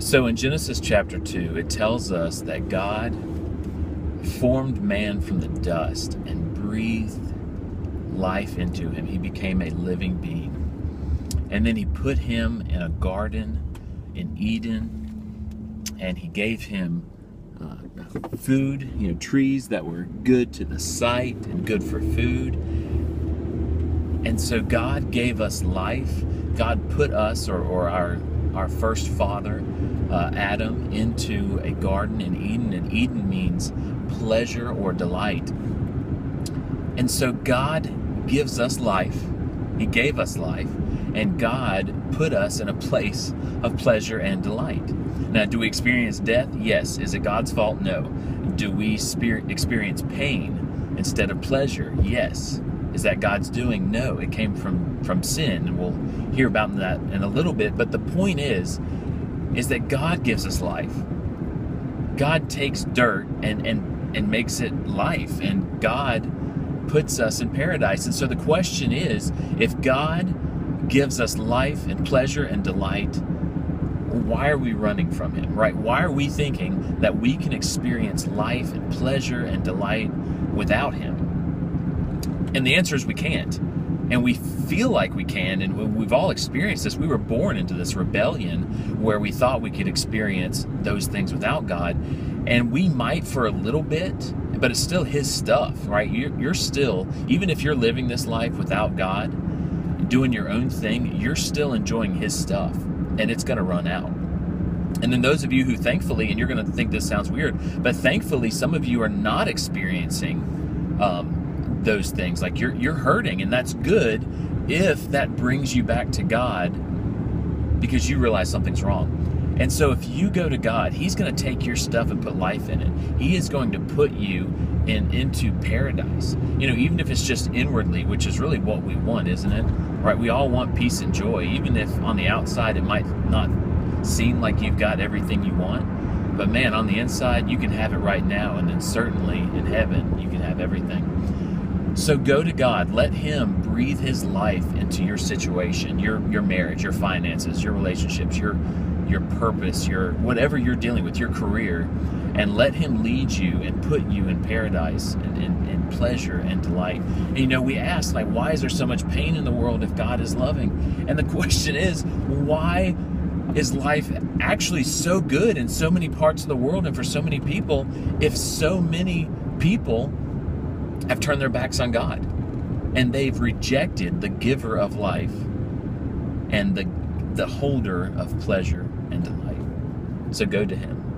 So in Genesis chapter 2, it tells us that God formed man from the dust and breathed life into him. He became a living being. And then he put him in a garden in Eden, and he gave him food, trees that were good to the sight and good for food. And so God gave us life. God put us, or our first father, Adam, into a garden in Eden, and Eden means pleasure or delight. And so God gives us life. He gave us life, and God put us in a place of pleasure and delight. Now, do we experience death? Yes. Is it God's fault? No. Do we experience pain instead of pleasure? Yes. Is that God's doing? No. It came from sin, and we'll hear about that in a little bit. But the point is that God gives us life. God takes dirt and makes it life, and God puts us in paradise. And so the question is, if God gives us life and pleasure and delight, why are we running from him, right? Why are we thinking that we can experience life and pleasure and delight without him? And the answer is we can't. And we feel like we can, and we've all experienced this. We were born into this rebellion where we thought we could experience those things without God. And we might for a little bit, but it's still his stuff, right? You're still, even if you're living this life without God, doing your own thing, you're still enjoying his stuff, and it's going to run out. And then those of you who thankfully, and you're going to think this sounds weird, but thankfully some of you are not experiencing those things. Like you're hurting, and that's good if that brings you back to God because you realize something's wrong. And so if you go to God, he's going to take your stuff and put life in it. He is going to put you into paradise. Even if it's just inwardly, which is really what we want, isn't it? Right? We all want peace and joy, even if on the outside it might not seem like you've got everything you want. But man, on the inside, you can have it right now, and then certainly in heaven, you can have everything. So go to God. Let him breathe his life into your situation, your marriage, your finances, your relationships, your purpose, your whatever you're dealing with, your career, and let him lead you and put you in paradise and in pleasure and delight. And we ask, like, why is there so much pain in the world if God is loving? And the question is, why is life actually so good in so many parts of the world and for so many people if so many people have turned their backs on God and they've rejected the giver of life and the holder of pleasure and delight? So go to him.